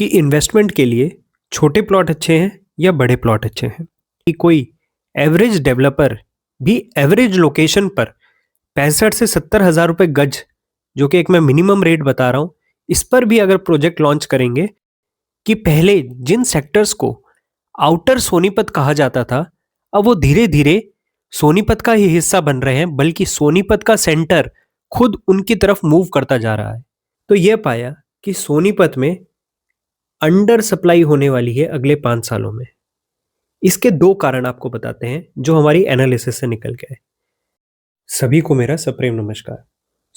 कि इन्वेस्टमेंट के लिए छोटे प्लॉट अच्छे हैं या बड़े प्लॉट अच्छे हैं। कि कोई एवरेज डेवलपर भी एवरेज लोकेशन पर 65 से 70 हज़ार रुपए गज, जो कि एक मैं मिनिमम रेट बता रहा हूं, इस पर भी अगर प्रोजेक्ट लॉन्च करेंगे कि पहले जिन सेक्टर्स को आउटर सोनीपत कहा जाता था, अब वो धीरे धीरे सोनीपत का ही हिस्सा बन रहे हैं, बल्कि सोनीपत का सेंटर खुद उनकी तरफ मूव करता जा रहा है। तो यह पाया कि सोनीपत में अंडर सप्लाई होने वाली है अगले 5 सालों में। इसके दो कारण आपको बताते हैं जो हमारी एनालिसिस से निकल के आए। सभी को मेरा सप्रेम नमस्कार।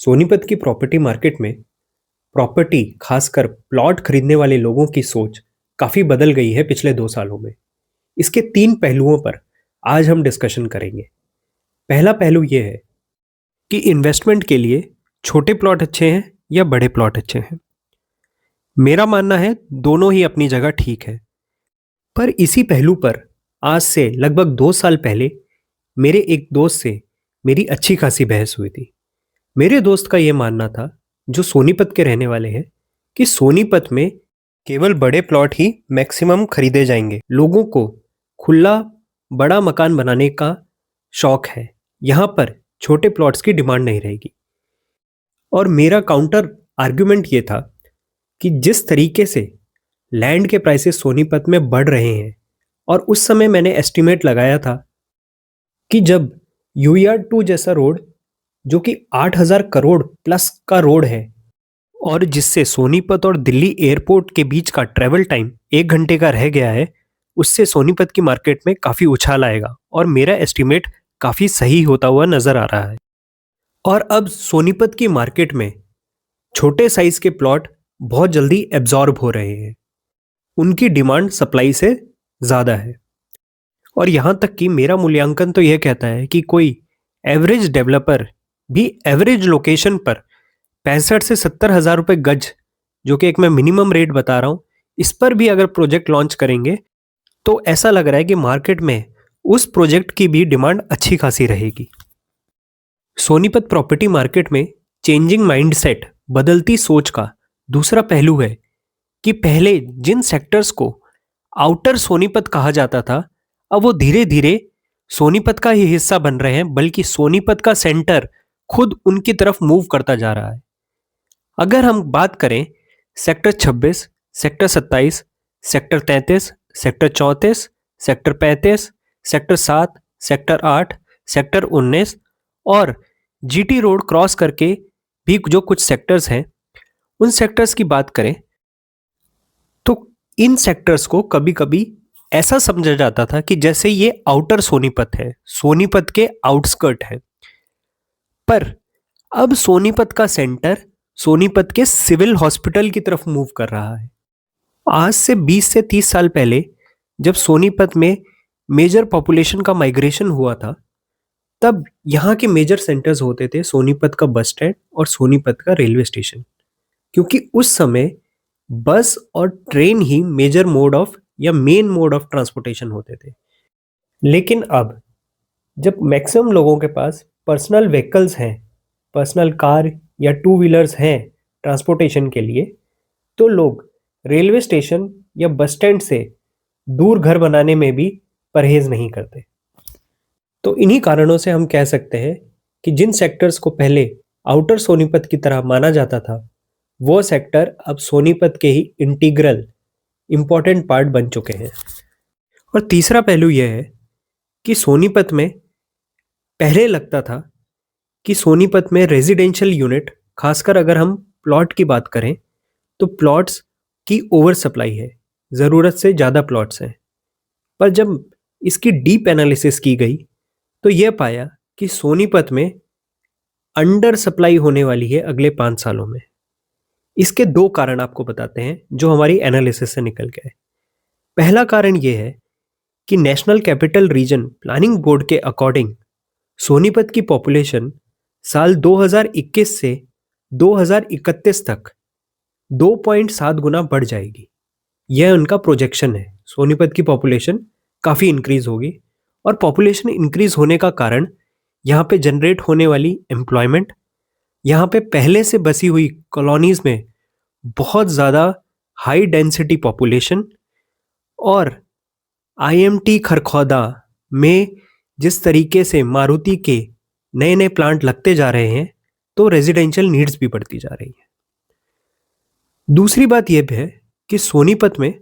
सोनीपत की प्रॉपर्टी मार्केट में प्रॉपर्टी, खासकर प्लॉट खरीदने वाले लोगों की सोच काफी बदल गई है पिछले 2 सालों में। इसके 3 पहलुओं पर आज हम डिस्कशन करेंगे। पहला पहलू यह है कि इन्वेस्टमेंट के लिए छोटे प्लॉट अच्छे हैं या बड़े प्लॉट अच्छे हैं। मेरा मानना है दोनों ही अपनी जगह ठीक है, पर इसी पहलू पर आज से लगभग 2 साल पहले मेरे एक दोस्त से मेरी अच्छी खासी बहस हुई थी। मेरे दोस्त का यह मानना था, जो सोनीपत के रहने वाले हैं, कि सोनीपत में केवल बड़े प्लॉट ही मैक्सिमम खरीदे जाएंगे। लोगों को खुला बड़ा मकान बनाने का शौक है, यहां पर छोटे प्लॉट्स की डिमांड नहीं रहेगी। और मेरा काउंटर आर्ग्यूमेंट ये था कि जिस तरीके से लैंड के प्राइसेस सोनीपत में बढ़ रहे हैं, और उस समय मैंने एस्टिमेट लगाया था कि जब यूआर 2 जैसा रोड, जो कि 8,000 करोड़ प्लस का रोड है और जिससे सोनीपत और दिल्ली एयरपोर्ट के बीच का ट्रेवल टाइम 1 घंटे का रह गया है, उससे सोनीपत की मार्केट में काफी उछाल आएगा, और मेरा एस्टिमेट काफी सही होता हुआ नजर आ रहा है। और अब सोनीपत की मार्केट में छोटे साइज के प्लॉट बहुत जल्दी एब्जॉर्ब हो रहे हैं, उनकी डिमांड सप्लाई से ज्यादा है। और यहां तक कि मेरा मूल्यांकन तो यह कहता है कि कोई एवरेज डेवलपर भी एवरेज लोकेशन पर 65 से 70 हज़ार रुपए गज, जो कि एक मैं मिनिमम रेट बता रहा हूं, इस पर भी अगर प्रोजेक्ट लॉन्च करेंगे तो ऐसा लग रहा है कि मार्केट में उस प्रोजेक्ट की भी डिमांड अच्छी खासी रहेगी। सोनीपत प्रॉपर्टी मार्केट में चेंजिंग माइंडसेट, बदलती सोच का दूसरा पहलू है कि पहले जिन सेक्टर्स को आउटर सोनीपत कहा जाता था, अब वो धीरे धीरे सोनीपत का ही हिस्सा बन रहे हैं, बल्कि सोनीपत का सेंटर खुद उनकी तरफ मूव करता जा रहा है। अगर हम बात करें sector 26, sector 27, sector 33, sector 34, sector 35, sector 7, sector 8, sector 19 और जीटी रोड क्रॉस करके भी जो कुछ सेक्टर्स हैं, उन सेक्टर्स की बात करें तो इन सेक्टर्स को कभी कभी ऐसा समझा जाता था कि जैसे ये आउटर सोनीपत है, सोनीपत के आउटस्कर्ट है। पर अब सोनीपत का सेंटर सोनीपत के सिविल हॉस्पिटल की तरफ मूव कर रहा है। आज से 20 से 30 साल पहले जब सोनीपत में मेजर पॉपुलेशन का माइग्रेशन हुआ था, तब यहाँ के मेजर सेंटर्स होते थे सोनीपत का बस स्टैंड और सोनीपत का रेलवे स्टेशन, क्योंकि उस समय बस और ट्रेन ही मेजर मोड ऑफ या मेन मोड ऑफ ट्रांसपोर्टेशन होते थे। लेकिन अब जब मैक्सिमम लोगों के पास पर्सनल व्हीकल्स हैं, पर्सनल कार या टू व्हीलर्स हैं ट्रांसपोर्टेशन के लिए, तो लोग रेलवे स्टेशन या बस स्टैंड से दूर घर बनाने में भी परहेज नहीं करते। तो इन्हीं कारणों से हम कह सकते हैं कि जिन सेक्टर्स को पहले आउटर सोनीपत की तरह माना जाता था, वो सेक्टर अब सोनीपत के ही इंटीग्रल इंपॉर्टेंट पार्ट बन चुके हैं। और तीसरा पहलू यह है कि सोनीपत में पहले लगता था कि सोनीपत में रेजिडेंशियल यूनिट, खासकर अगर हम प्लॉट की बात करें तो प्लॉट्स की ओवर सप्लाई है, ज़रूरत से ज़्यादा प्लॉट्स हैं। पर जब इसकी डीप एनालिसिस की गई तो यह पाया कि सोनीपत में अंडर सप्लाई होने वाली है अगले 5 सालों में। इसके दो कारण आपको बताते हैं जो हमारी एनालिसिस से निकल के आए। पहला कारण यह है कि national capital region planning board के अकॉर्डिंग सोनीपत की पॉपुलेशन साल 2021 से 2031 तक 2.7 गुना बढ़ जाएगी। यह उनका प्रोजेक्शन है। सोनीपत की पॉपुलेशन काफ़ी इंक्रीज होगी, और पॉपुलेशन इंक्रीज होने का कारण यहाँ पे जनरेट होने वाली एम्प्लॉयमेंट, यहाँ पे पहले से बसी हुई कॉलोनीज में बहुत ज़्यादा हाई डेंसिटी पॉपुलेशन, और IMT खरखौदा में जिस तरीके से मारुति के नए नए प्लांट लगते जा रहे हैं तो रेजिडेंशियल नीड्स भी बढ़ती जा रही है। दूसरी बात यह भी है कि सोनीपत में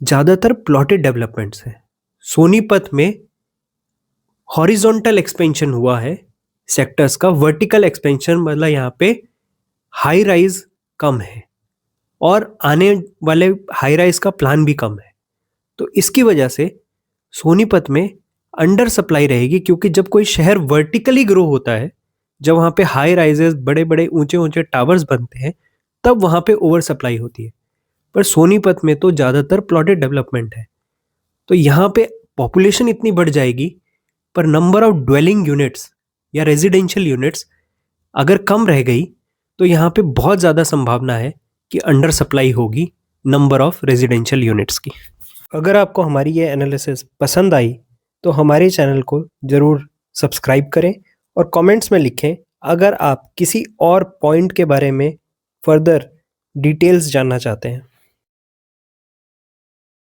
ज़्यादातर प्लॉटेड डेवलपमेंट्स हैं। सोनीपत में हॉरिजॉन्टल एक्सपेंशन हुआ है सेक्टर्स का, वर्टिकल एक्सपेंशन मतलब यहाँ पे हाई राइज कम है और आने वाले हाई राइज का प्लान भी कम है। तो इसकी वजह से सोनीपत में अंडर सप्लाई रहेगी, क्योंकि जब कोई शहर वर्टिकली ग्रो होता है, जब वहाँ पे हाई राइजेस, बड़े बड़े ऊंचे ऊंचे टावर्स बनते हैं, तब वहाँ पे ओवर सप्लाई होती है। पर सोनीपत में तो ज़्यादातर प्लॉटेड डेवलपमेंट है, तो यहाँ पे पॉपुलेशन इतनी बढ़ जाएगी पर नंबर ऑफ ड्वेलिंग यूनिट्स या रेजिडेंशियल यूनिट्स अगर कम रह गई तो यहाँ पे बहुत ज़्यादा संभावना है कि अंडर सप्लाई होगी नंबर ऑफ रेजिडेंशियल यूनिट्स की। अगर आपको हमारी ये एनालिसिस पसंद आई तो हमारे चैनल को ज़रूर सब्सक्राइब करें और कमेंट्स में लिखें अगर आप किसी और पॉइंट के बारे में फर्दर डिटेल्स जानना चाहते हैं।